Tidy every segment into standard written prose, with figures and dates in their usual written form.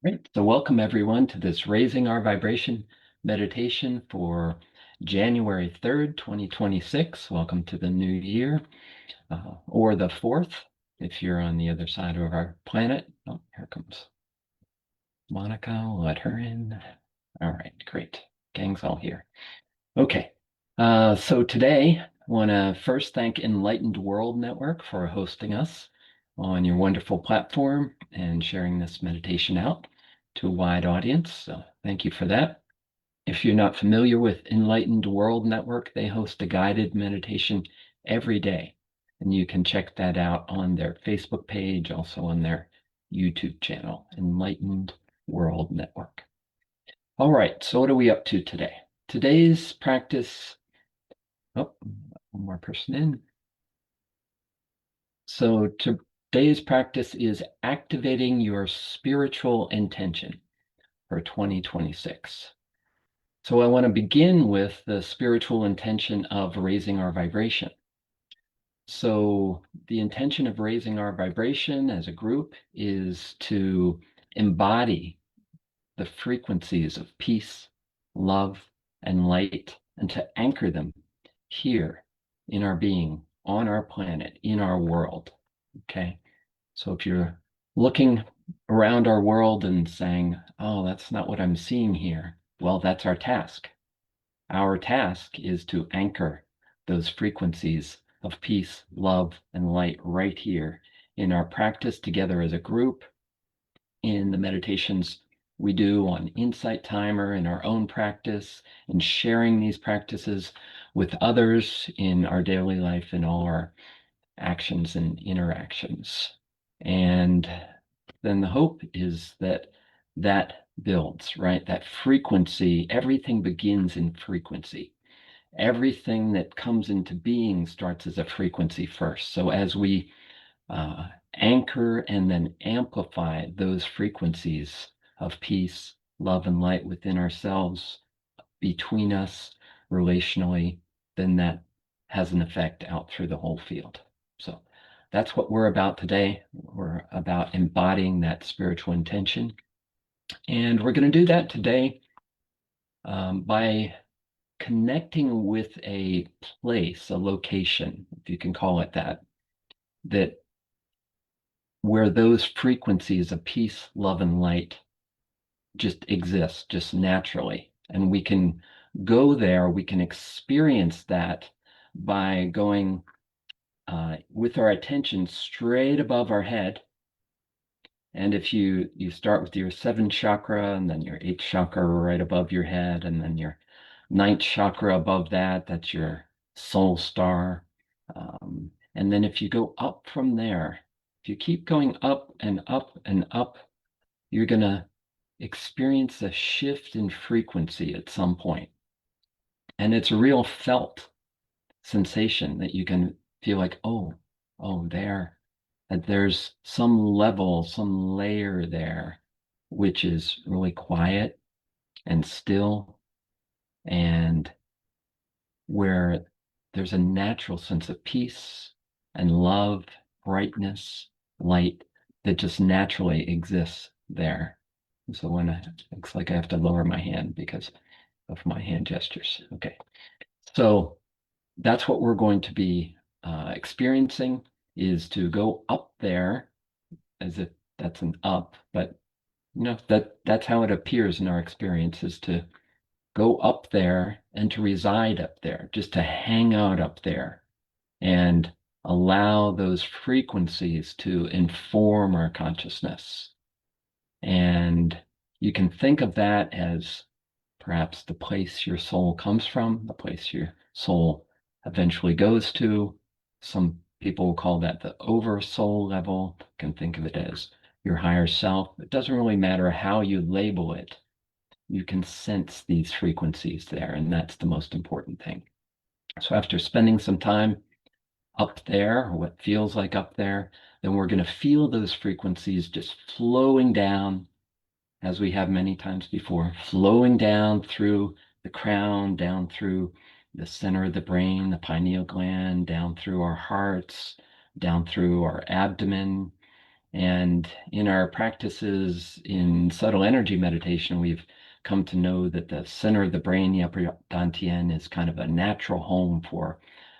Great. So welcome everyone to this Raising Our Vibration meditation for January 3rd, 2026. Welcome to the new year, or the 4th, if you're on the other side of our planet. Oh, here comes Monica. Let her in. All right, great. Gang's all here. Okay. So today, I want to first thank Enlightened World Network for hosting us on your wonderful platform and sharing this meditation out to a wide audience. So thank you for that. If you're not familiar with Enlightened World Network, they host a guided meditation every day. And you can check that out on their Facebook page, also on their YouTube channel, Enlightened World Network. All right, so what are we up to today? Today's practice. Oh, one more person in. So today's practice is activating your spiritual intention for 2026. So I want to begin with the spiritual intention of raising our vibration. So the intention of raising our vibration as a group is to embody the frequencies of peace, love, and light, and to anchor them here in our being, on our planet, in our world. Okay. So if you're looking around our world and saying, oh, that's not what I'm seeing here, well, that's our task. Our task is to anchor those frequencies of peace, love, and light right here in our practice together as a group, in the meditations we do on Insight Timer, in our own practice, in sharing these practices with others in our daily life, in all our actions and interactions. And then the hope is that that builds, right? That frequency, everything begins in frequency. Everything that comes into being starts as a frequency first. So as we anchor and then amplify those frequencies of peace, love, and light within ourselves, between us, relationally, then that has an effect out through the whole field. So that's what we're about today. We're about embodying that spiritual intention. And we're going to do that today by connecting with a place, a location, if you can call it that, that where those frequencies of peace, love, and light just exist, just naturally. And we can go there, we can experience that by going with our attention straight above our head. And if you start with your seventh chakra and then your eighth chakra right above your head, and then your ninth chakra above that, that's your soul star. And then if you go up from there, if you keep going up and up and up, you're going to experience a shift in frequency at some point. And it's a real felt sensation that you can feel like, oh, there, that there's some level, some layer there, which is really quiet and still, and where there's a natural sense of peace and love, brightness, light that just naturally exists there. So when it looks like I have to lower my hand because of my hand gestures. Okay. So that's what we're going to be experiencing, is to go up there as if that's an up, but that's how it appears in our experience, is to go up there and to reside up there, just to hang out up there and allow those frequencies to inform our consciousness. And you can think of that as perhaps the place your soul comes from, the place your soul eventually goes to. Some people will call that the oversoul level. You can think of it as your higher self. It doesn't really matter how you label it. You can sense these frequencies there, and that's the most important thing. So after spending some time up there, or what feels like up there, then we're going to feel those frequencies just flowing down, as we have many times before, flowing down through the crown, down through the center of the brain, the pineal gland, down through our hearts, down through our abdomen, And in our practices in subtle energy meditation, we've come to know that the center of the brain, the upper dantian, is kind of a natural home for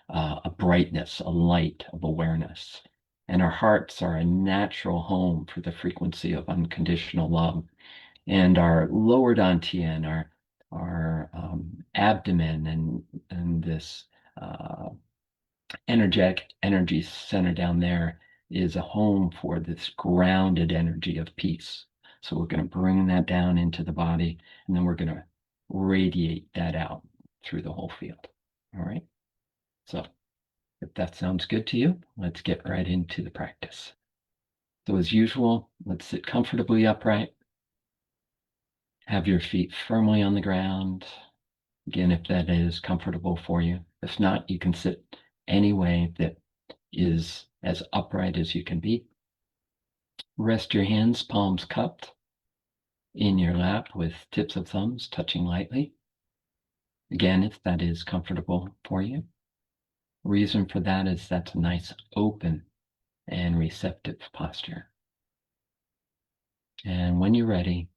a brightness, a light of awareness. And our hearts are a natural home for the frequency of unconditional love. And our lower dantian, our abdomen, and this uh, energetic energy center down there is a home for this grounded energy of peace. So we're going to bring that down into the body, and then we're going to radiate that out through the whole field. All right. So if that sounds good to you, let's get right into the practice. So as usual, let's sit comfortably upright. Have your feet firmly on the ground. Again, if that is comfortable for you. If not, you can sit any way that is as upright as you can be. Rest your hands, palms cupped, in your lap with tips of thumbs touching lightly. Again, if that is comfortable for you. Reason for that is that's a nice open and receptive posture. And when you're ready,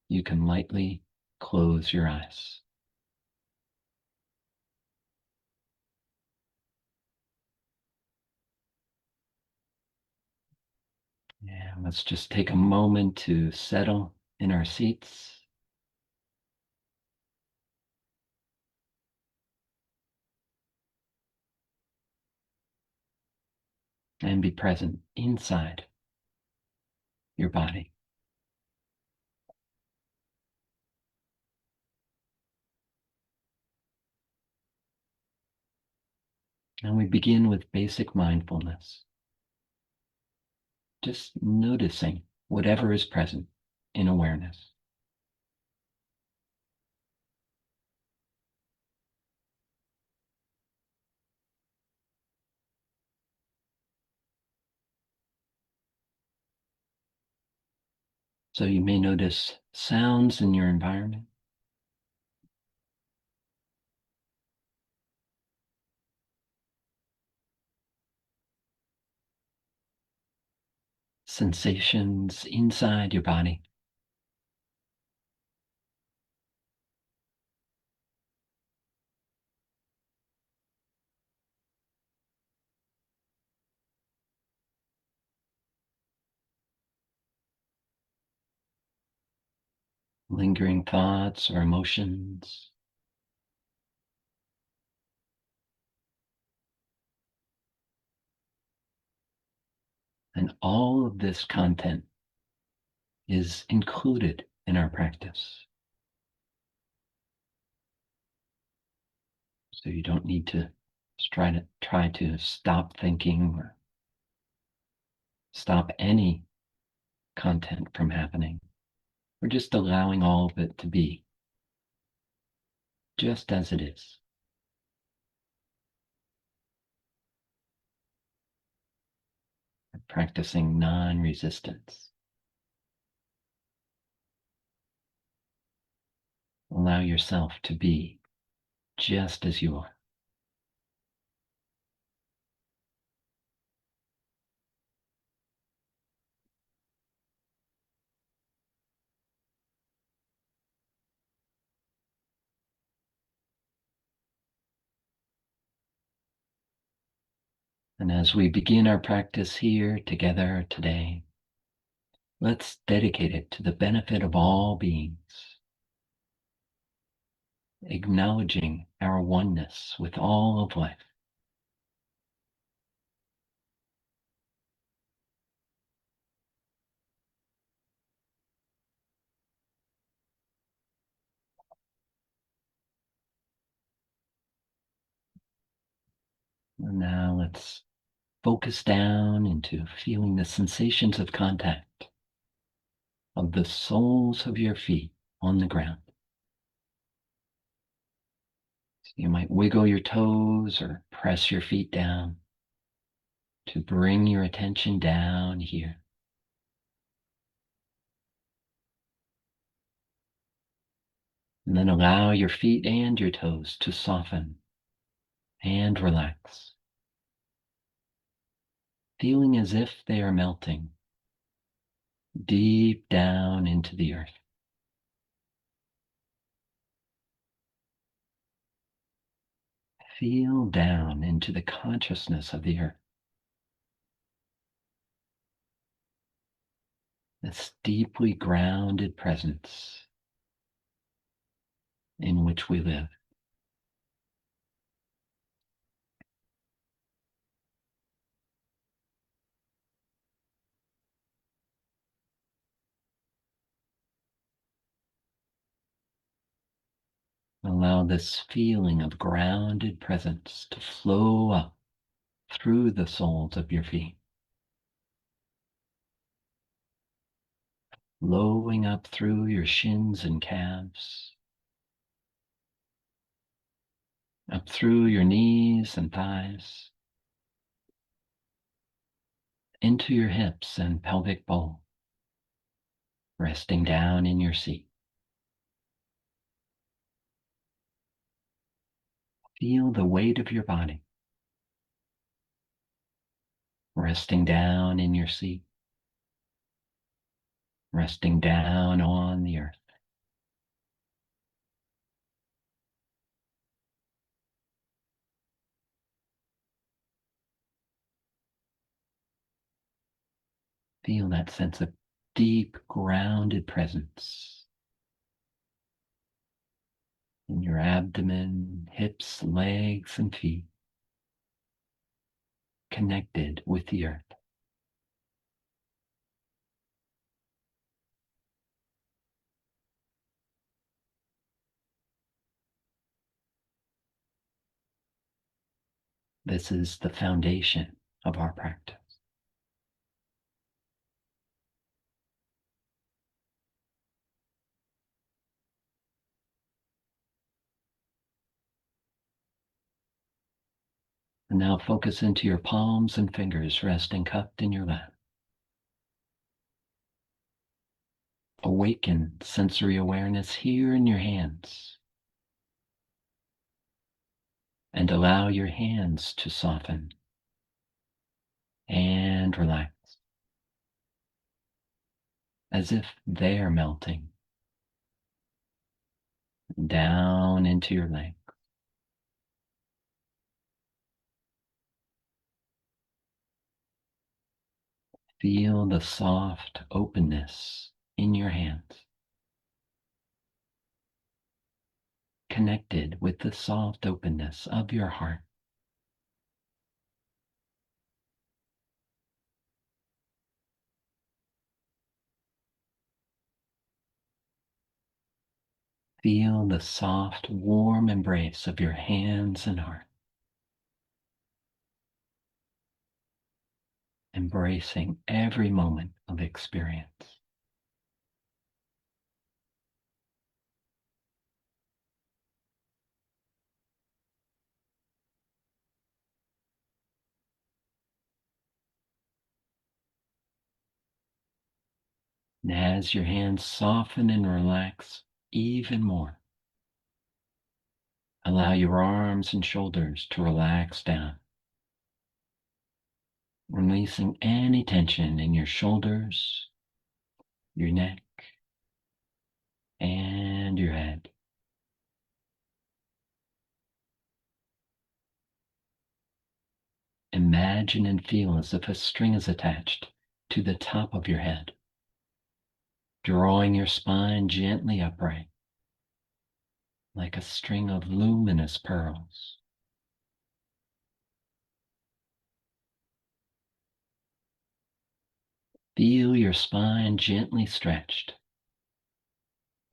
you can lightly close your eyes. And let's just take a moment to settle in our seats. And be present inside your body. And we begin with basic mindfulness, just noticing whatever is present in awareness. So you may notice sounds in your environment, sensations inside your body. Lingering thoughts or emotions. And all of this content is included in our practice. So you don't need to try to stop thinking or stop any content from happening. We're just allowing all of it to be just as it is. Practicing non-resistance. Allow yourself to be just as you are. And as we begin our practice here together today, let's dedicate it to the benefit of all beings, acknowledging our oneness with all of life. And now let's focus down into feeling the sensations of contact of the soles of your feet on the ground. So you might wiggle your toes or press your feet down to bring your attention down here. And then allow your feet and your toes to soften and relax, feeling as if they are melting deep down into the earth. Feel down into the consciousness of the earth. This deeply grounded presence in which we live. Allow this feeling of grounded presence to flow up through the soles of your feet, flowing up through your shins and calves, up through your knees and thighs, into your hips and pelvic bowl, resting down in your seat. Feel the weight of your body resting down in your seat, resting down on the earth. Feel that sense of deep, grounded presence in your abdomen, hips, legs, and feet, connected with the earth. This is the foundation of our practice. And now focus into your palms and fingers resting cupped in your lap. Awaken sensory awareness here in your hands. And allow your hands to soften and relax as if they're melting down into your legs. Feel the soft openness in your hands, connected with the soft openness of your heart. Feel the soft, warm embrace of your hands and heart, embracing every moment of experience. And as your hands soften and relax even more, allow your arms and shoulders to relax down, releasing any tension in your shoulders, your neck, and your head. Imagine and feel as if a string is attached to the top of your head, drawing your spine gently upright, like a string of luminous pearls. Feel your spine gently stretched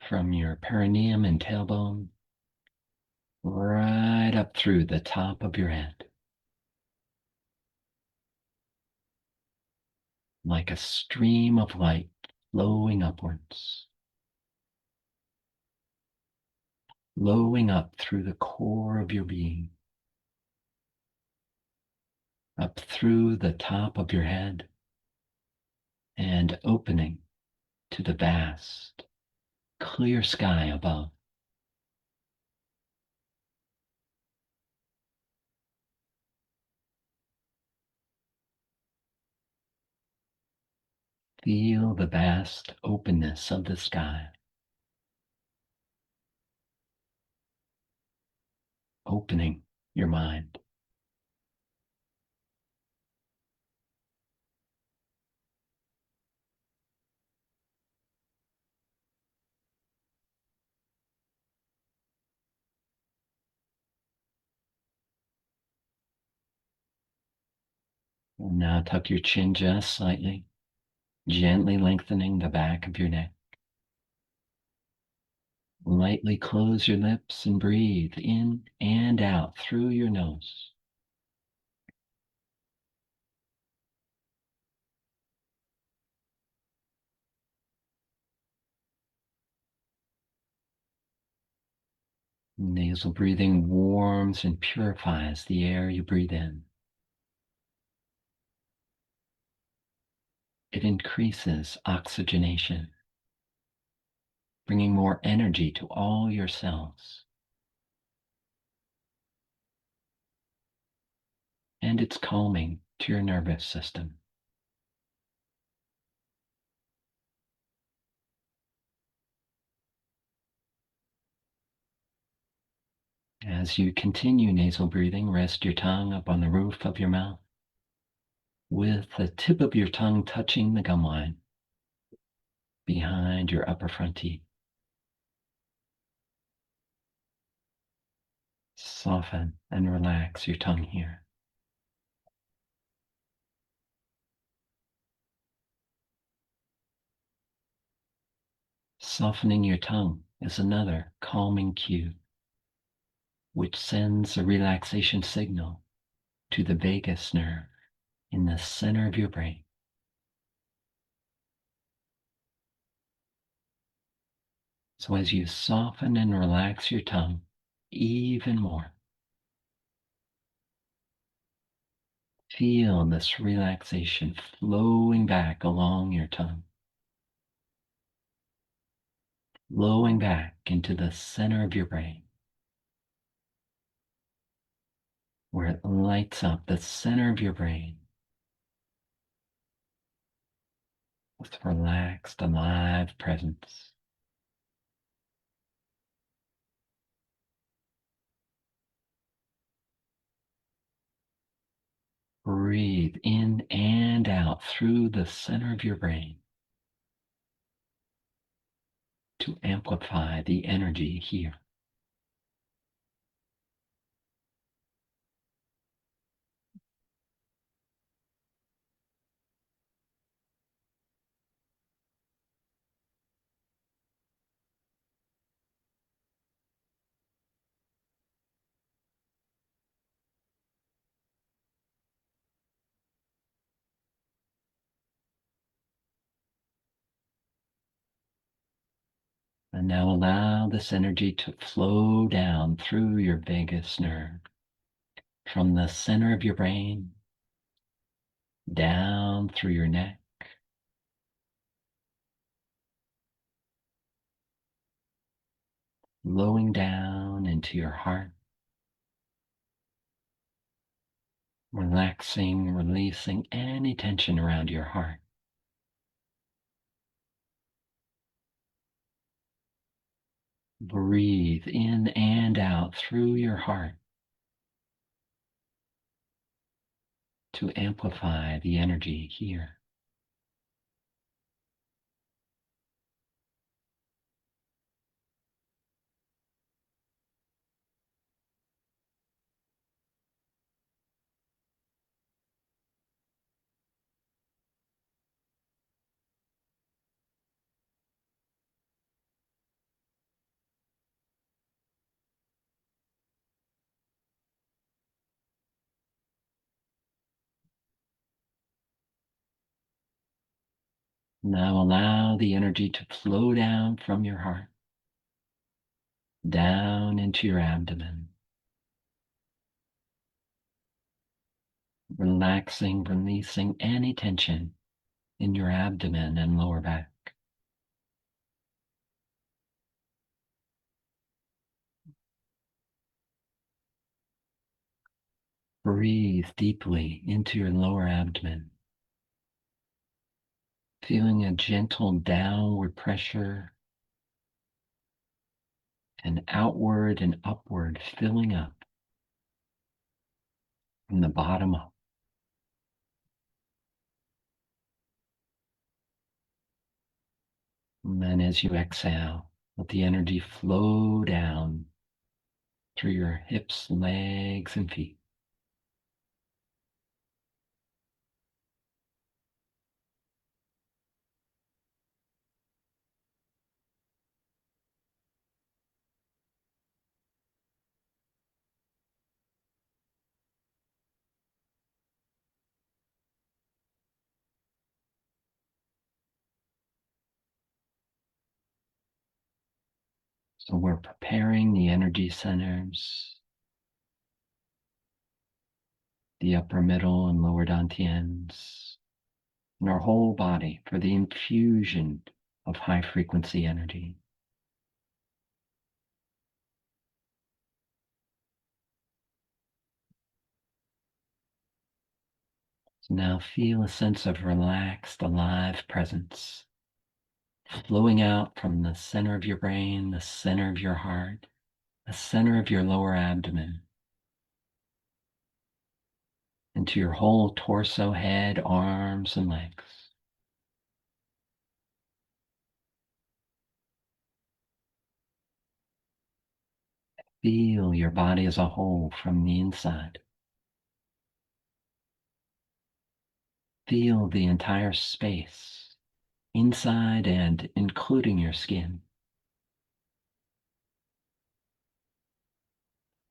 from your perineum and tailbone right up through the top of your head, like a stream of light flowing upwards, flowing up through the core of your being, up through the top of your head, and opening to the vast, clear sky above. Feel the vast openness of the sky, opening your mind. And now tuck your chin just slightly, gently lengthening the back of your neck. Lightly close your lips and breathe in and out through your nose. Nasal breathing warms and purifies the air you breathe in. It increases oxygenation, bringing more energy to all your cells. And it's calming to your nervous system. As you continue nasal breathing, rest your tongue up on the roof of your mouth, with the tip of your tongue touching the gum line behind your upper front teeth. Soften and relax your tongue here. Softening your tongue is another calming cue, which sends a relaxation signal to the vagus nerve in the center of your brain. So as you soften and relax your tongue even more, feel this relaxation flowing back along your tongue, flowing back into the center of your brain, where it lights up the center of your brain with relaxed, alive presence. Breathe in and out through the center of your brain to amplify the energy here. And now allow this energy to flow down through your vagus nerve, from the center of your brain, down through your neck, flowing down into your heart, relaxing, releasing any tension around your heart. Breathe in and out through your heart to amplify the energy here. Now allow the energy to flow down from your heart, down into your abdomen, relaxing, releasing any tension in your abdomen and lower back. Breathe deeply into your lower abdomen, Feeling a gentle downward pressure and outward and upward filling up from the bottom up. And then as you exhale, let the energy flow down through your hips, legs, and feet. So we're preparing the energy centers, the upper, middle, and lower dantians, and our whole body for the infusion of high frequency energy. So now feel a sense of relaxed, alive presence flowing out from the center of your brain, the center of your heart, the center of your lower abdomen, into your whole torso, head, arms, and legs. Feel your body as a whole from the inside. Feel the entire space, inside and including your skin,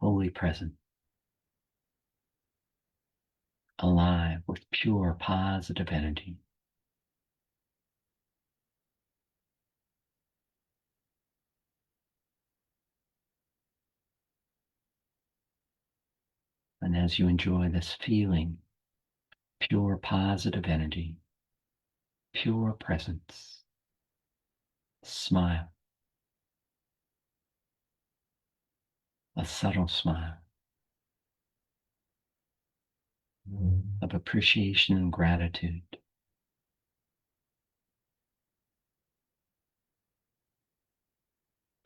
fully present, alive with pure positive energy. And as you enjoy this feeling, pure positive energy, pure presence, smile, a subtle smile of appreciation and gratitude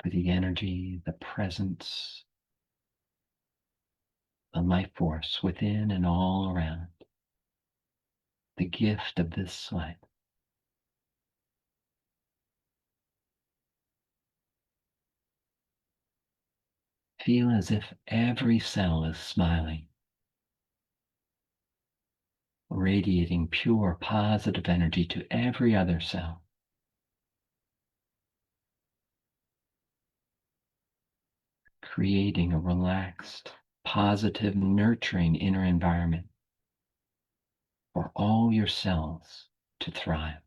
for the energy, the presence, the life force within and all around, the gift of this life. Feel as if every cell is smiling, radiating pure positive energy to every other cell. Creating a relaxed, positive, nurturing inner environment for all your cells to thrive.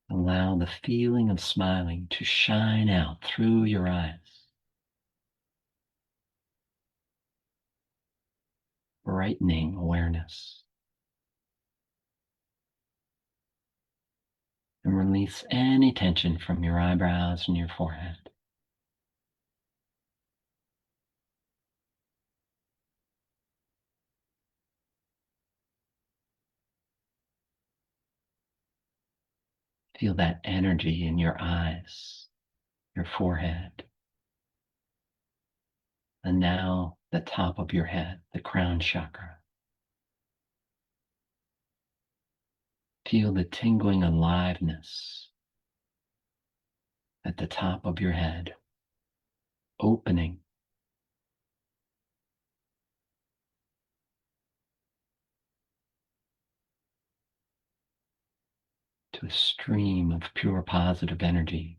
Allow the feeling of smiling to shine out through your eyes, brightening awareness. And release any tension from your eyebrows and your forehead. Feel that energy in your eyes, your forehead, and now the top of your head, the crown chakra. Feel the tingling aliveness at the top of your head, opening to a stream of pure positive energy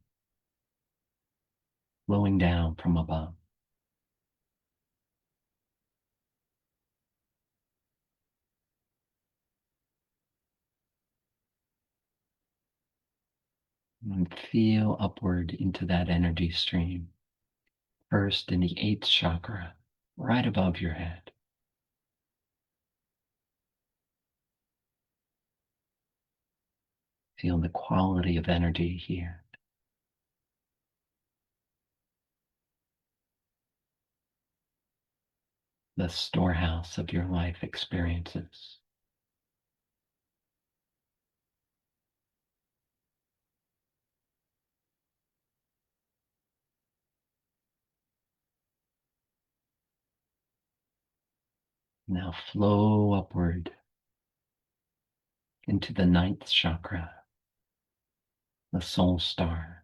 flowing down from above. And feel upward into that energy stream, first in the 8th chakra, right above your head. Feel the quality of energy here. The storehouse of your life experiences. Now flow upward into the ninth chakra, the soul star.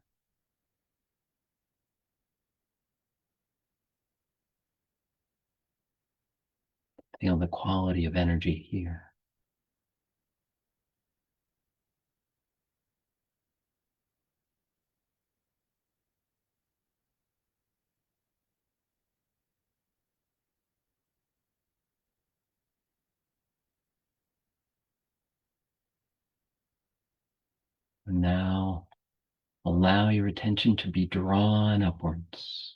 Feel the quality of energy here. And now allow your attention to be drawn upwards.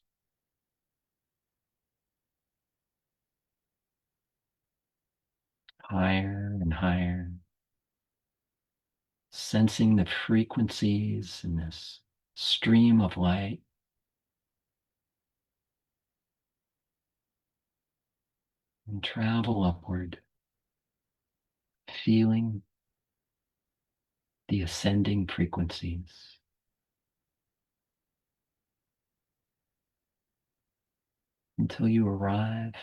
Higher and higher. Sensing the frequencies in this stream of light. And travel upward, feeling the ascending frequencies. Until you arrive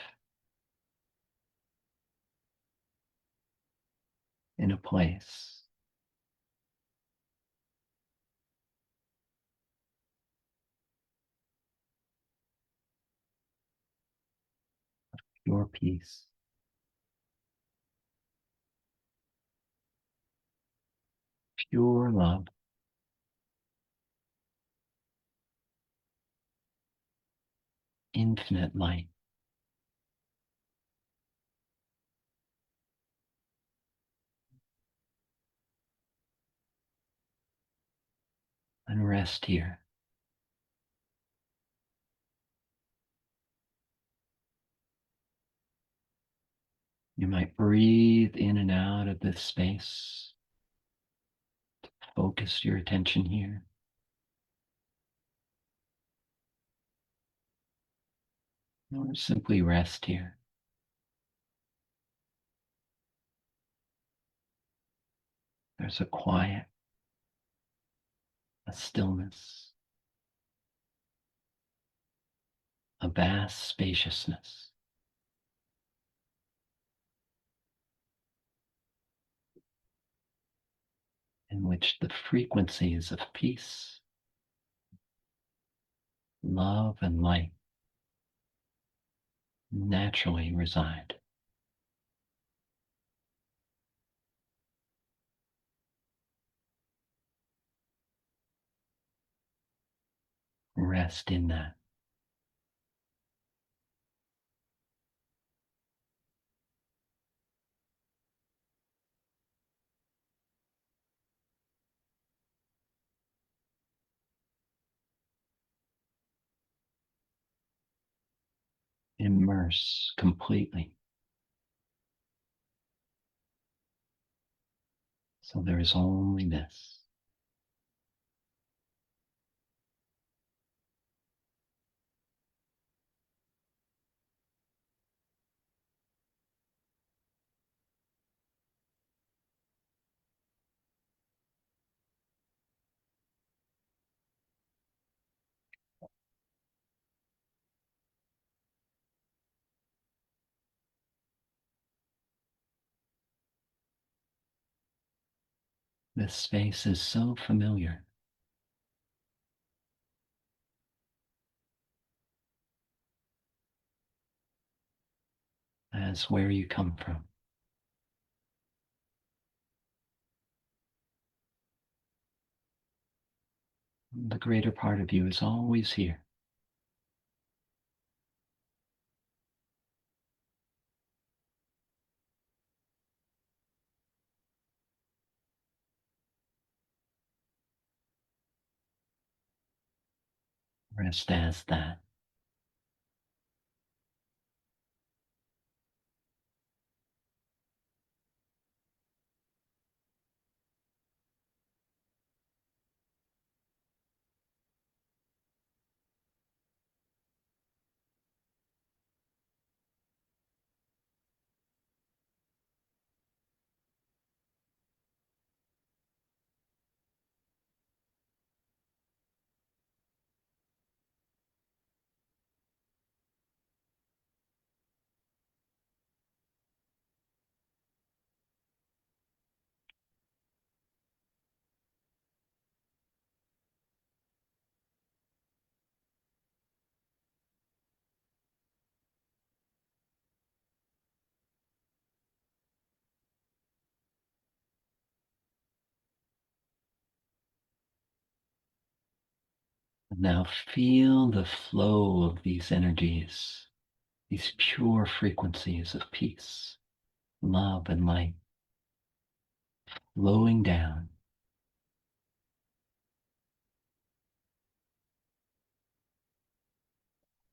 in a place of pure peace, pure love, infinite light. And rest here. You might breathe in and out of this space. Focus your attention here. Or simply rest here. There's a quiet, a stillness, a vast spaciousness in which the frequencies of peace, love, and light naturally reside. Rest in that. Immerse completely. So there is only this. This space is so familiar. As where you come from. The greater part of you is always here. Rest as that. Now feel the flow of these energies, these pure frequencies of peace, love, and light flowing down,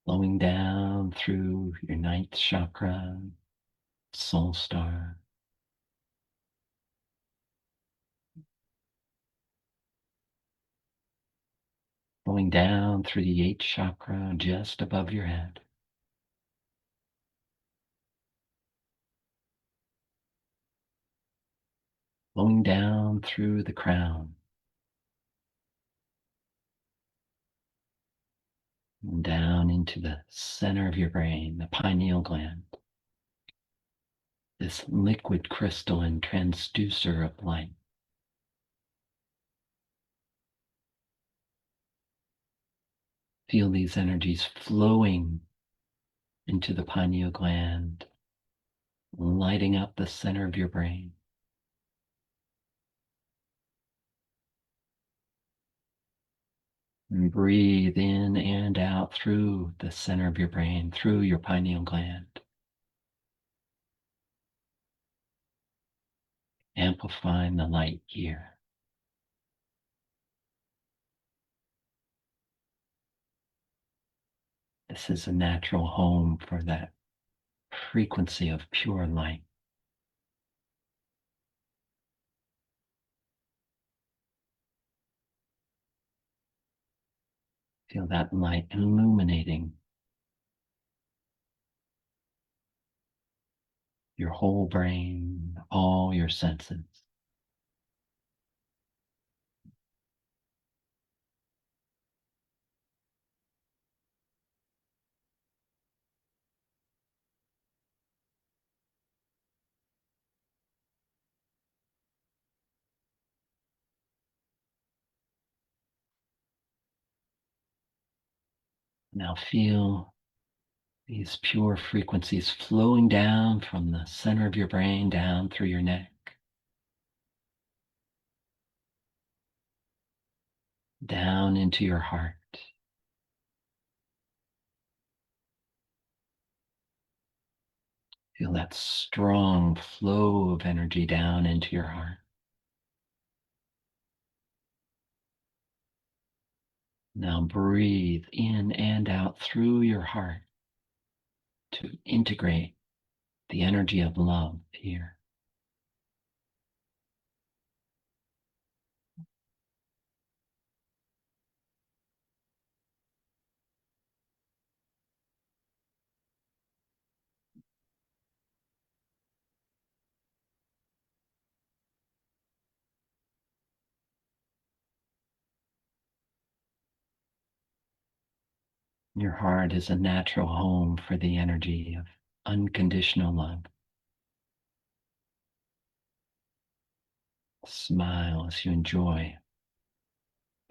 flowing down through your ninth chakra, soul star, flowing down through the eighth chakra just above your head, flowing down through the crown, and down into the center of your brain, the pineal gland, this liquid crystalline transducer of light. Feel these energies flowing into the pineal gland, lighting up the center of your brain. And breathe in and out through the center of your brain, through your pineal gland, amplifying the light here. This is a natural home for that frequency of pure light. Feel that light illuminating your whole brain, all your senses. Now feel these pure frequencies flowing down from the center of your brain down through your neck, down into your heart. Feel that strong flow of energy down into your heart. Now breathe in and out through your heart to integrate the energy of love here. Your heart is a natural home for the energy of unconditional love. Smile as you enjoy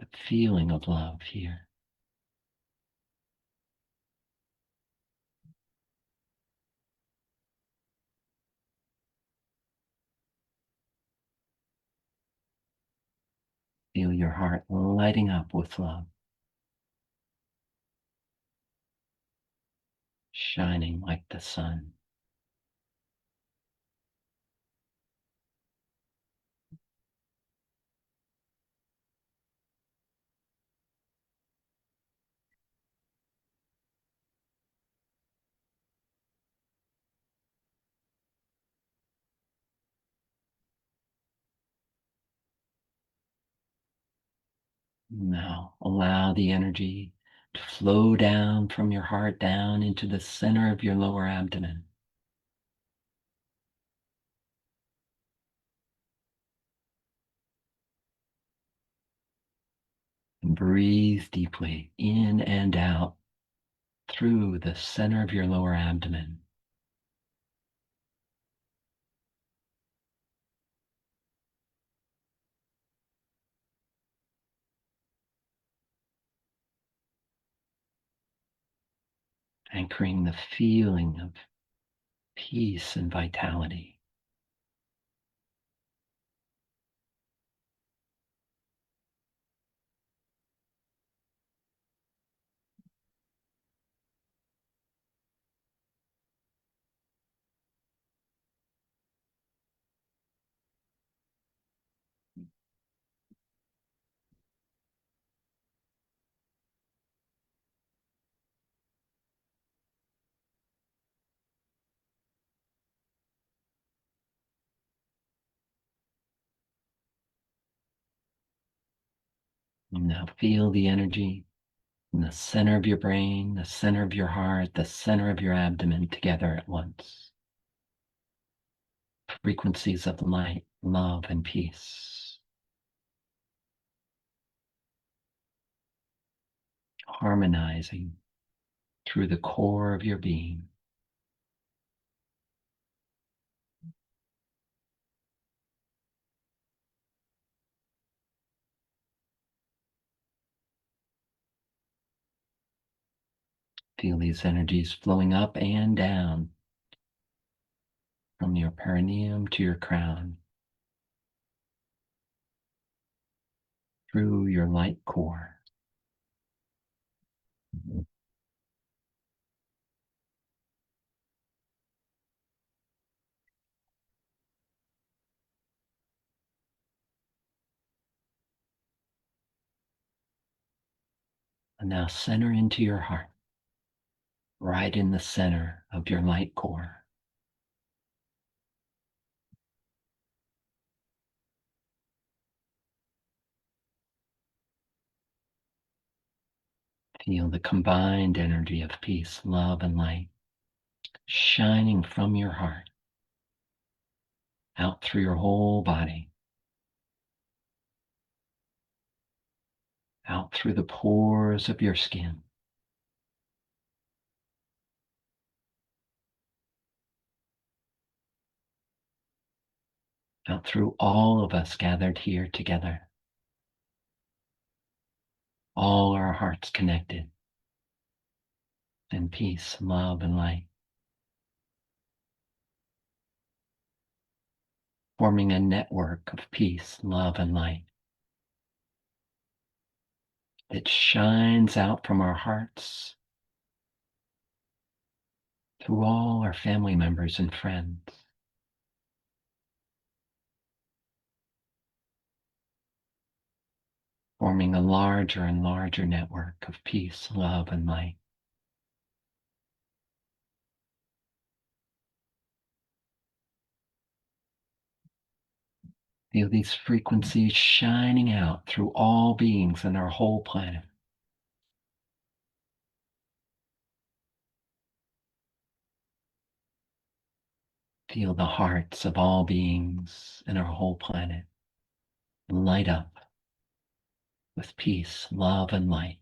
the feeling of love here. Feel your heart lighting up with love, shining like the sun. Now allow the energy to flow down from your heart down into the center of your lower abdomen. And breathe deeply in and out through the center of your lower abdomen. Anchoring the feeling of peace and vitality. And now feel the energy in the center of your brain, the center of your heart, the center of your abdomen together at once. Frequencies of light, love, and peace. Harmonizing through the core of your being. Feel these energies flowing up and down from your perineum to your crown, through your light core. And now center into your heart, right in the center of your light core. Feel the combined energy of peace, love, and light shining from your heart out through your whole body, out through the pores of your skin, out through all of us gathered here together, all our hearts connected in peace, love, and light, forming a network of peace, love, and light that shines out from our hearts through all our family members and friends, forming a larger and larger network of peace, love, and light. Feel these frequencies shining out through all beings in our whole planet. Feel the hearts of all beings in our whole planet light up with peace, love, and light.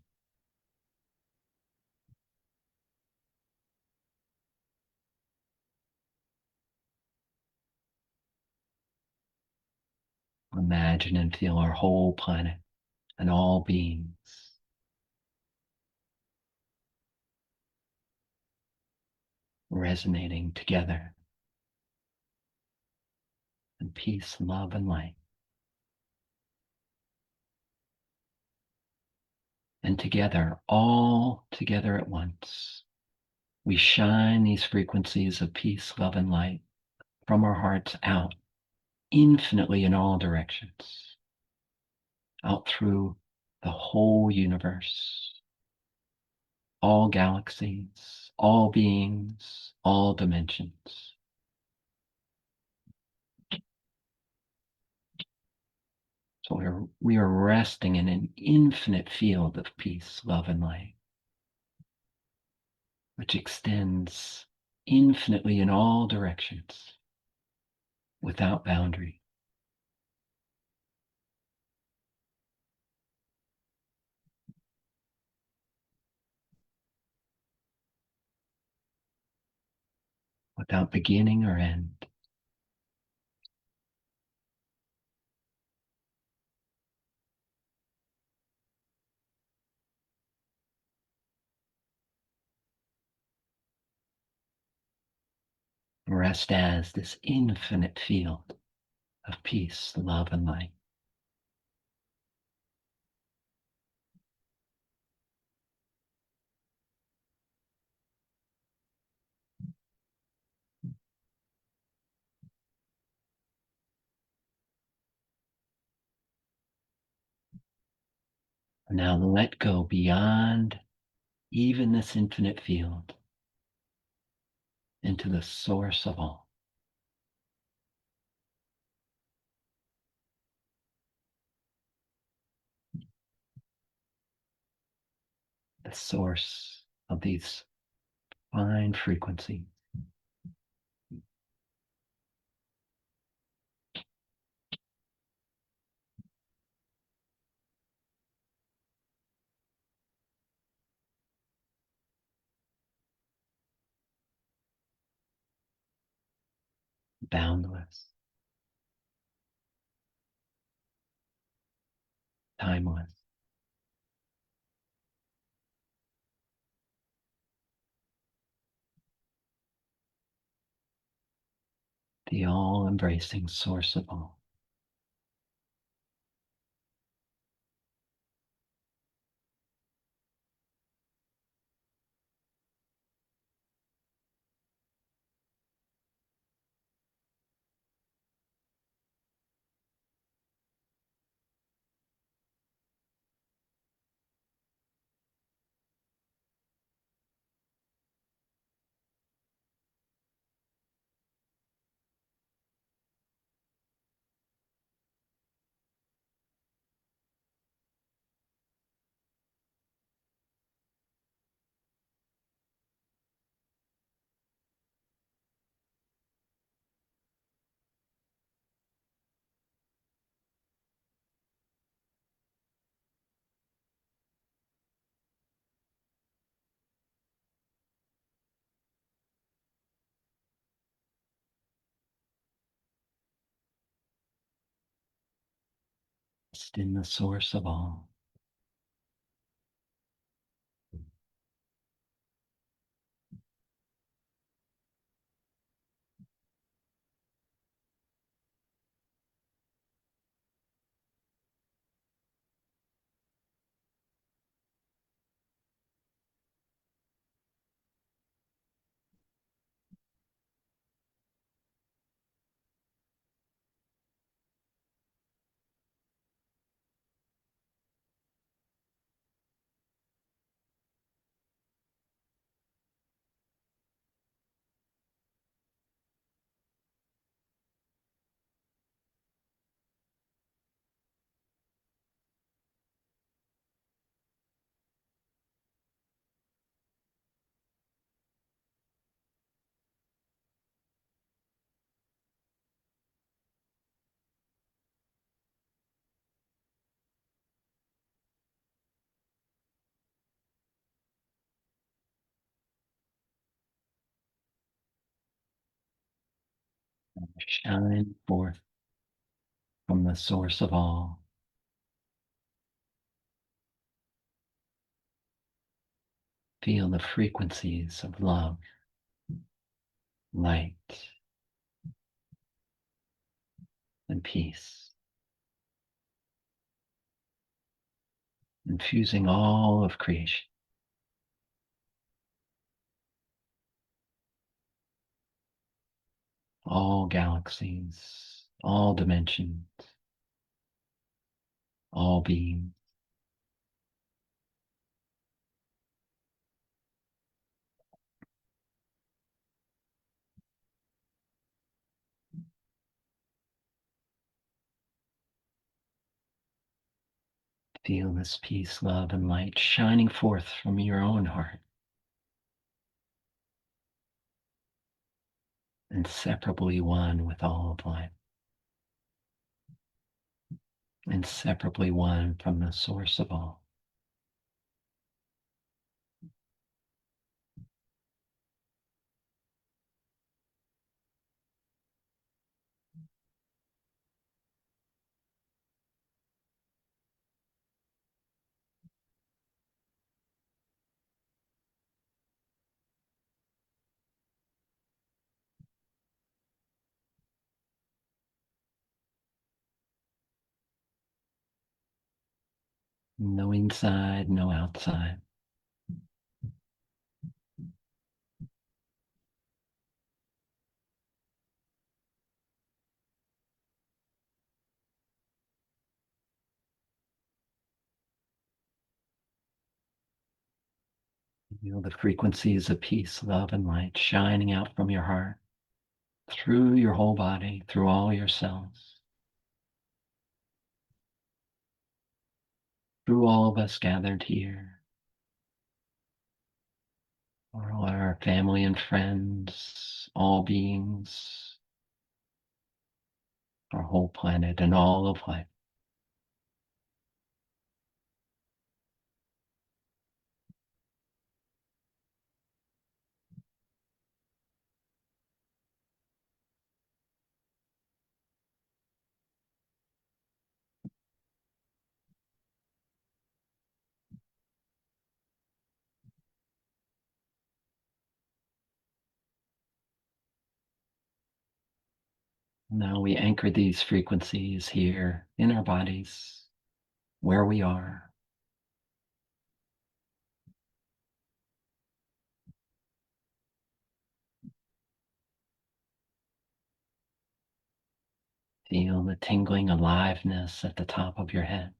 Imagine and feel our whole planet and all beings resonating together in peace, love, and light. And together, all together at once, we shine these frequencies of peace, love, and light from our hearts out infinitely in all directions, out through the whole universe, all galaxies, all beings, all dimensions. So we are resting in an infinite field of peace, love, and light, which extends infinitely in all directions without boundary. Without beginning or end. Rest as this infinite field of peace, love, and light. Now let go beyond even this infinite field into the source of all. the source of these fine frequencies. Boundless, timeless, the all-embracing source of all. Rest in the source of all. Shine forth from the source of all. Feel the frequencies of love, light, and peace, infusing all of creation. All galaxies, all dimensions, all beings. Feel this peace, love, and light shining forth from your own heart, inseparably one with all of life, inseparably one from the source of all. No inside, no outside. Feel the frequencies of peace, love, and light shining out from your heart, through your whole body, through all your cells, through all of us gathered here, for all our family and friends, all beings, our whole planet, and all of life. Now we anchor these frequencies here in our bodies, where we are. Feel the tingling aliveness at the top of your head.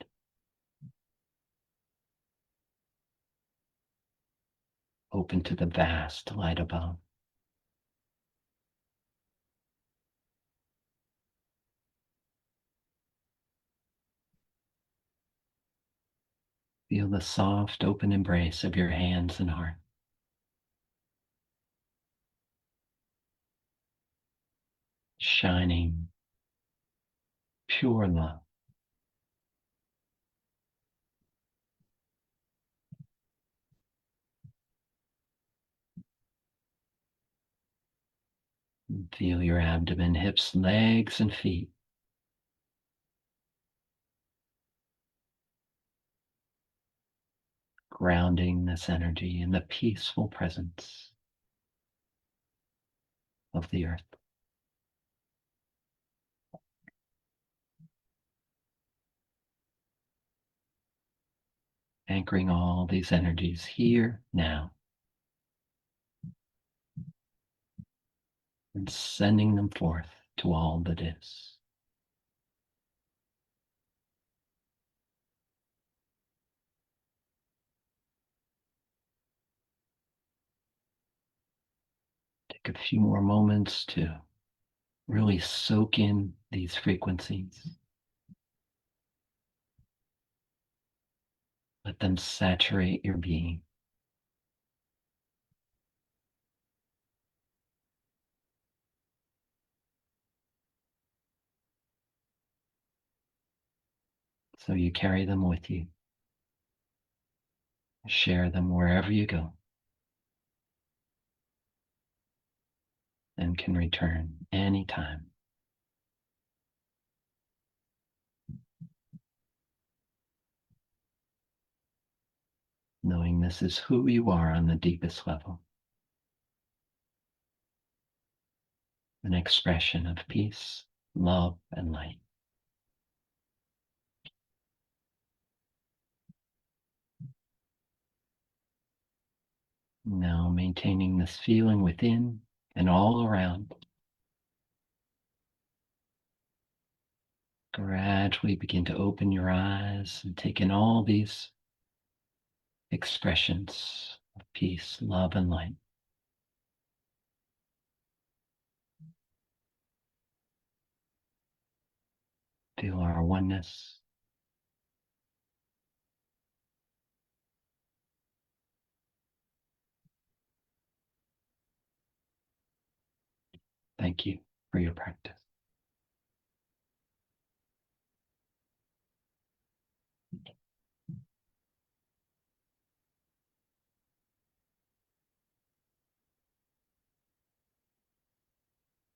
Open to the vast light above. Feel the soft, open embrace of your hands and heart. Shining, pure love. And feel your abdomen, hips, legs, and feet. Grounding this energy in the peaceful presence of the earth. Anchoring all these energies here, now, and sending them forth to all that is. Take a few more moments to really soak in these frequencies. Let them saturate your being. So you carry them with you. Share them wherever you go. And can return anytime. Knowing this is who you are on the deepest level. An expression of peace, love, and light. Now maintaining this feeling within and all around. Gradually begin to open your eyes and take in all these expressions of peace, love, and light. Feel our oneness. Thank you for your practice.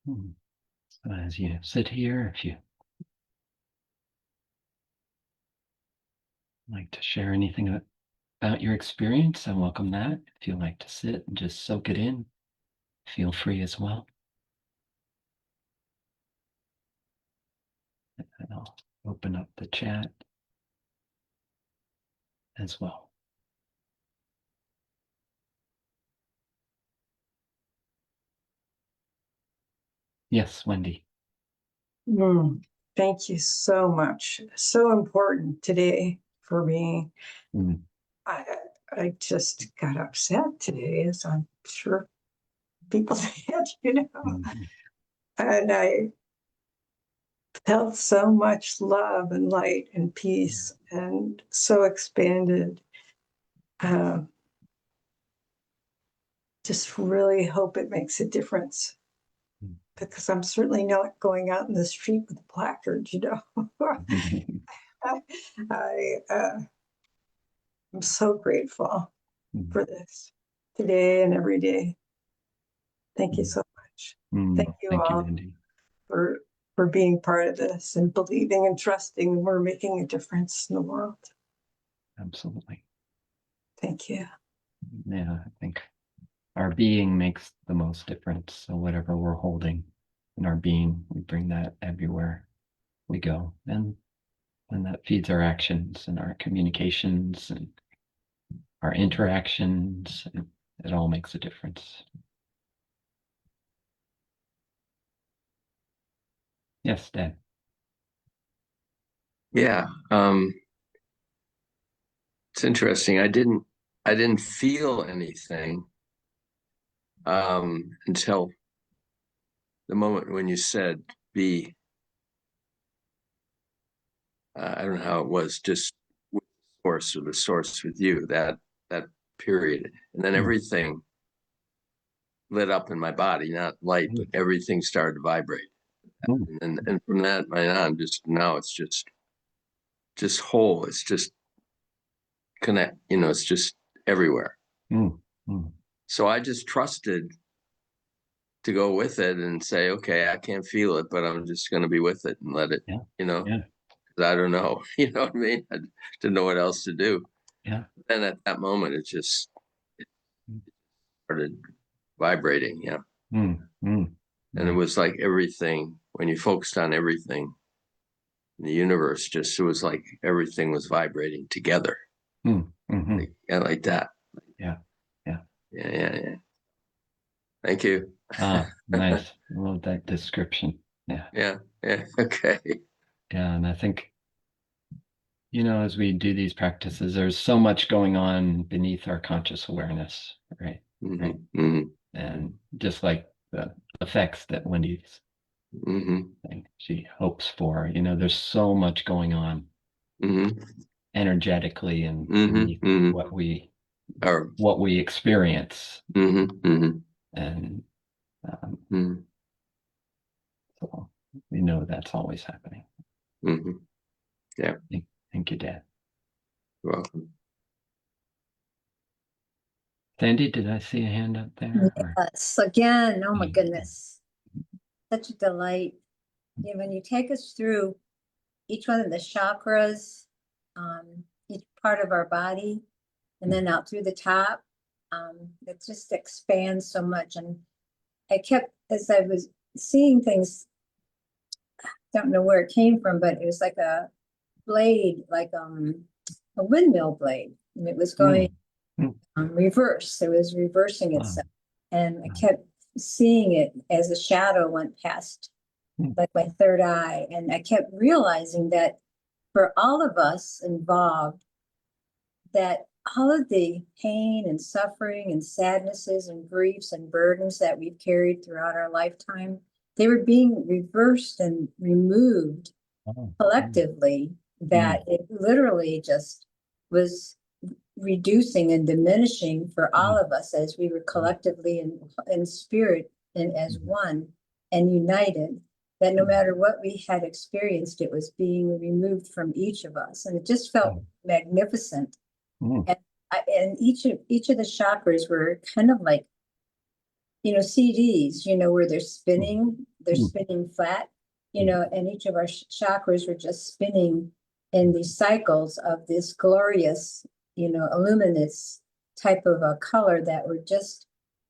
So as you sit here, if you like to share anything about your experience, I welcome that. If you like to sit and just soak it in, feel free as well. And I'll open up the chat as well. Yes, Wendy. Thank you so much. So important today for me. I just got upset today, as I'm sure people did, and I felt so much love and light and peace and so expanded. just really hope it makes a difference, because I'm certainly not going out in the street with placards, I'm so grateful for this today and every day. Thank you so much. Thank you Thank you, all Andy. for being part of this and believing and trusting we're making a difference in the world. Absolutely. Thank you. Yeah, I think our being makes the most difference. So whatever we're holding in our being, we bring that everywhere we go. And that feeds our actions and our communications and our interactions. It all makes a difference. Yes, Dad. Yeah, it's interesting. I didn't feel anything until the moment when you said be. I don't know how it was, just with the source, or the source with you, that period, and then everything lit up in my body, not light, but everything started to vibrate. And from that point on, now it's just whole. It's just connect, it's just everywhere. So I just trusted to go with it and say, okay, I can't feel it, but I'm just going to be with it and let it, because I don't know, you know what I mean? I didn't know what else to do. Yeah. And at that moment, it started vibrating. Yeah. And it was like everything, when you focused on everything in the universe, it was like everything was vibrating together. Like that. Yeah. Yeah. Thank you. Nice. I love that description. Yeah. Okay. Yeah. And I think, as we do these practices, there's so much going on beneath our conscious awareness, right? Right. And just like the effects that Wendy's thing she hopes for, there's so much going on energetically and beneath what we experience. And so we know that's always happening. Yeah. Thank you, Dad. You're welcome. Sandy, did I see a hand up there? Yes, again, oh my goodness. Such a delight. When you take us through each one of the chakras, each part of our body, and then out through the top, it just expands so much. And I kept, as I was seeing things, don't know where it came from, but it was like a blade, like a windmill blade, and it was going reverse. It was reversing itself, and I kept seeing it as a shadow went past, like my third eye, and I kept realizing that for all of us involved, that all of the pain and suffering and sadnesses and griefs and burdens that we've carried throughout our lifetime, they were being reversed and removed collectively, that it literally just was reducing and diminishing for all of us as we were collectively in spirit and as one and united, that no matter what we had experienced, it was being removed from each of us. And it just felt magnificent. And each of the chakras were kind of like, CDs, where they're spinning flat, and each of our chakras were just spinning in these cycles of this glorious, luminous type of a color that were just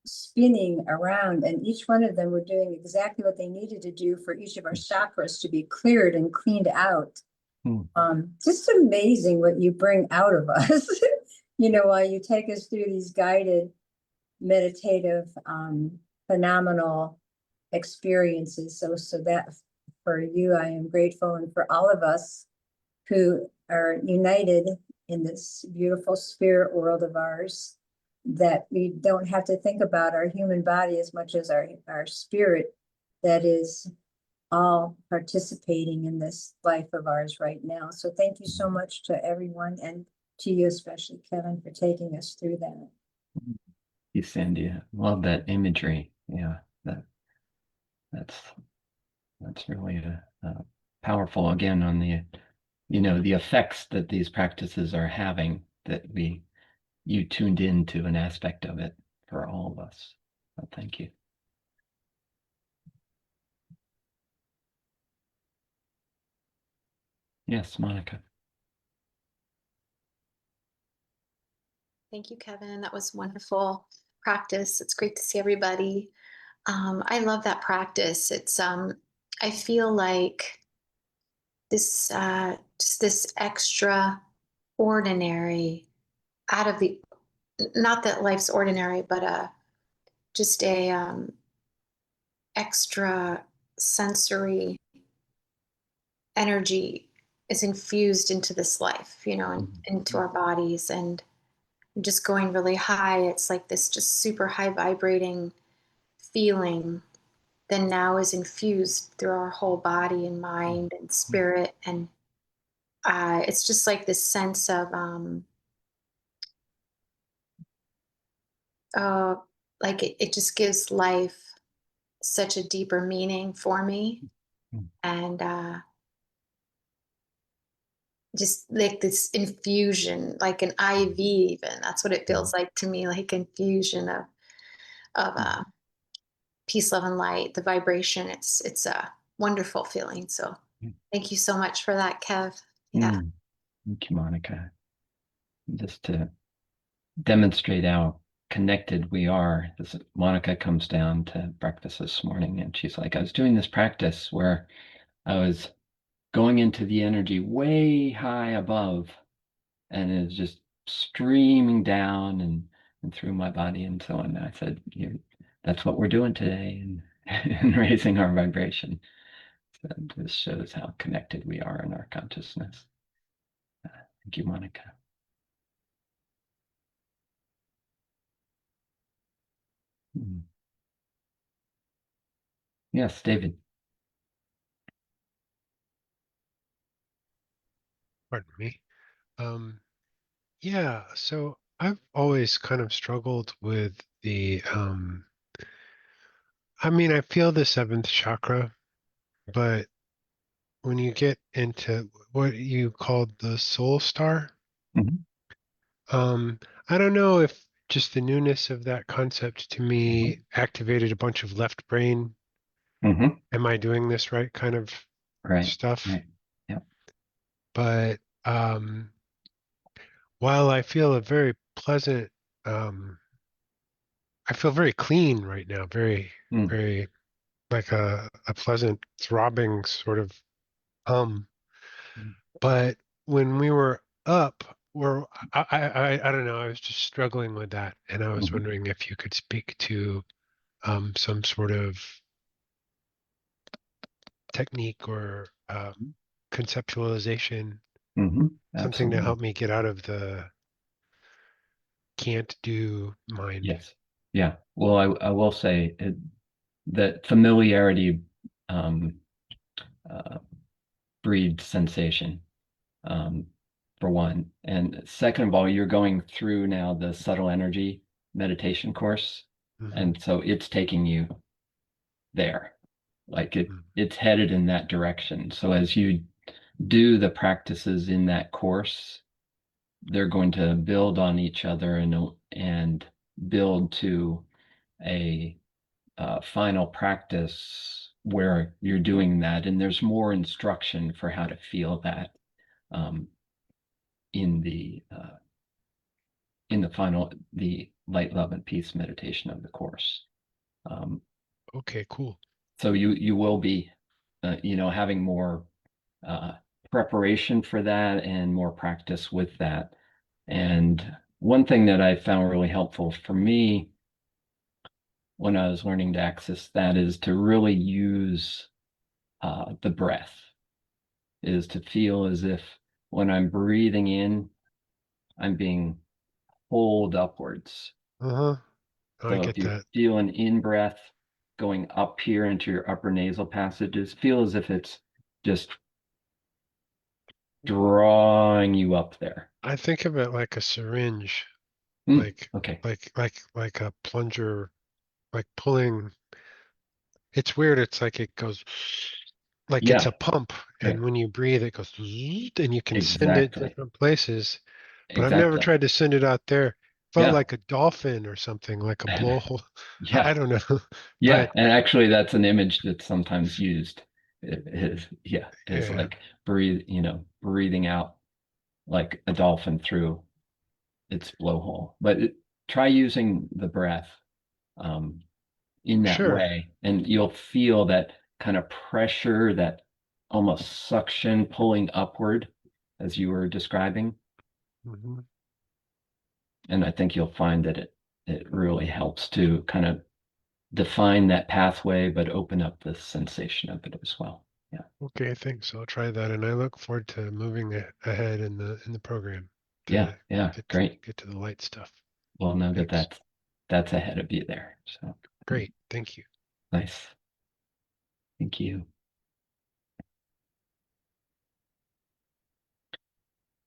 spinning around. And each one of them were doing exactly what they needed to do for each of our chakras to be cleared and cleaned out. Just amazing what you bring out of us, while you take us through these guided, meditative, phenomenal experiences. So that for you, I am grateful, and for all of us who are united in this beautiful spirit world of ours, that we don't have to think about our human body as much as our spirit that is all participating in this life of ours right now. So thank you so much to everyone, and to you especially, Kevin, for taking us through that. You Sandy. I love that imagery. Yeah, that's really powerful again on the, the effects that these practices are having, that you tuned into an aspect of it for all of us. So thank you. Yes, Monica. Thank you, Kevin. That was wonderful practice. It's great to see everybody. I love that practice. It's I feel like this just this extra ordinary out of the, not that life's ordinary, but just a extra sensory energy is infused into this life, and into our bodies, and just going really high. It's like this just super high vibrating feeling then now is infused through our whole body and mind and spirit. And it's just like this sense of like it just gives life such a deeper meaning for me. And just like this infusion, like an IV even, that's what it feels like to me, like infusion of peace, love, and light, the vibration. It's a wonderful feeling. So thank you so much for that, Kev. Yeah. Thank you, Monica. Just to demonstrate how connected we are, Monica comes down to breakfast this morning and she's like, I was doing this practice where I was going into the energy way high above, and it's just streaming down and through my body and so on. And I said, that's what we're doing today, and raising our vibration. So this shows how connected we are in our consciousness. Thank you, Monica. Yes, David. Pardon me. Yeah, so I've always kind of struggled with I feel the seventh chakra, but when you get into what you called the soul star, Mhm. I don't know if just the newness of that concept to me activated a bunch of left brain. Mm-hmm. Am I doing this right kind of stuff? Right. Yeah. But while I feel a very pleasant, I feel very clean right now, very, very like a pleasant throbbing sort of hum. But when we were up, I don't know, I was just struggling with that, and I was wondering if you could speak to some sort of technique or conceptualization, something to help me get out of the can't do mind. Yes. Yeah. Well, I will say that familiarity breeds sensation, for one. And second of all, you're going through now the subtle energy meditation course. And so it's taking you there. Like it's headed in that direction. So as you do the practices in that course, they're going to build on each other and build to a final practice where you're doing that, and there's more instruction for how to feel that in the light, love, and peace meditation of the course. Okay, cool. So you will be, having more preparation for that and more practice with that. And one thing that I found really helpful for me when I was learning to access that is to really use the breath, is to feel as if when I'm breathing in, I'm being pulled upwards. I So get if you that. feel an in-breath going up here into your upper nasal passages, feel as if it's just drawing you up there. I think of it like a syringe. Okay. like a plunger, like pulling. It's weird. It's like it goes like it's Yeah. a pump, Right. and when you breathe, it goes zzz, and you can send it Exactly. different places. But I've never Exactly. tried to send it out there. Felt Yeah. like a dolphin or something, like a blowhole. Yeah. I don't know, Yeah. but And actually, that's an image that's sometimes used. It is, yeah, is yeah, like breathing out like a dolphin through its blowhole. But try using the breath um, in that sure. way, and you'll feel that kind of pressure, that almost suction pulling upward, as you were describing. Hmm. And I think you'll find that it really helps to kind of define that pathway, but open up the sensation of it as well. Yeah. Okay, thanks. I'll try that, and I look forward to moving ahead in the program Yeah. to Yeah. Great. get to the light stuff. Well, know that Thanks. that's ahead of you there. So Great. Thank you. nice. Thank you.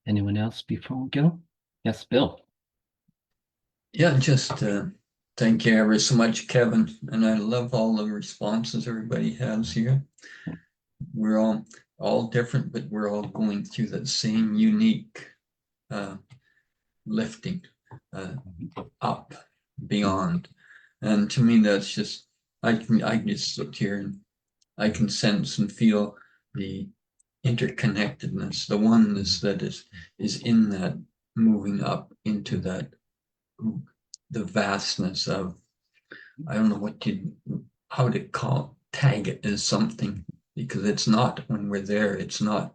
Anyone else before we go? Yes, Bill. Yeah, just thank you ever so much, Kevin. And I love all the responses everybody has here. We're all different, but we're all going through that same unique lifting up, beyond. And to me, that's just, I can just sit here and I can sense and feel the interconnectedness, the oneness that is in that moving up into that, the vastness of, I don't know how to tag it as something, because it's not, when we're there, it's not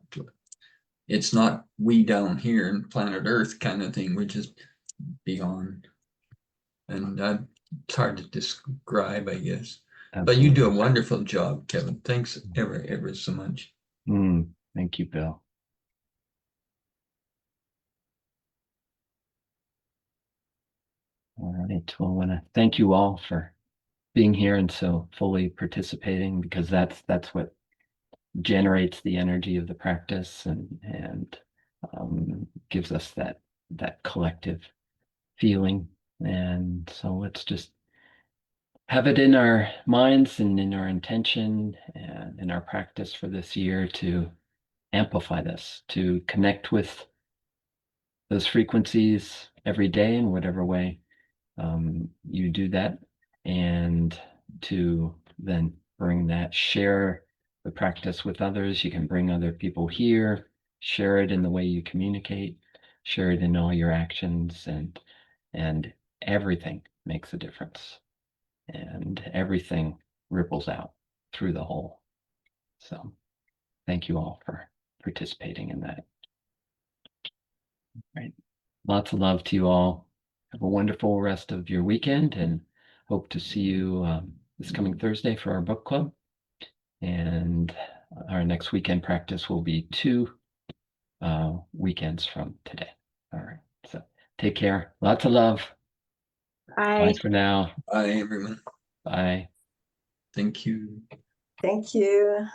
we down here in planet Earth kind of thing. We're just beyond. And it's hard to describe, I guess. But you do a wonderful job, Kevin. Thanks ever so much. Thank you, Bill. All right. Well, I want to thank you all for being here and so fully participating, because that's what generates the energy of the practice and gives us that collective feeling. And so let's just have it in our minds and in our intention and in our practice for this year to amplify this, to connect with those frequencies every day in whatever way you do that, and to then share the practice with others. You can bring other people here, share it in the way you communicate, share it in all your actions, and everything makes a difference, and everything ripples out through the whole. So thank you all for participating in that. Right. Lots of love to you all. Have a wonderful rest of your weekend, and hope to see you this coming Thursday for our book club. And our next weekend practice will be 2 weekends from today. All right. So take care. Lots of love. Bye Bye. for now. Bye, everyone. Bye. Thank you. Thank you.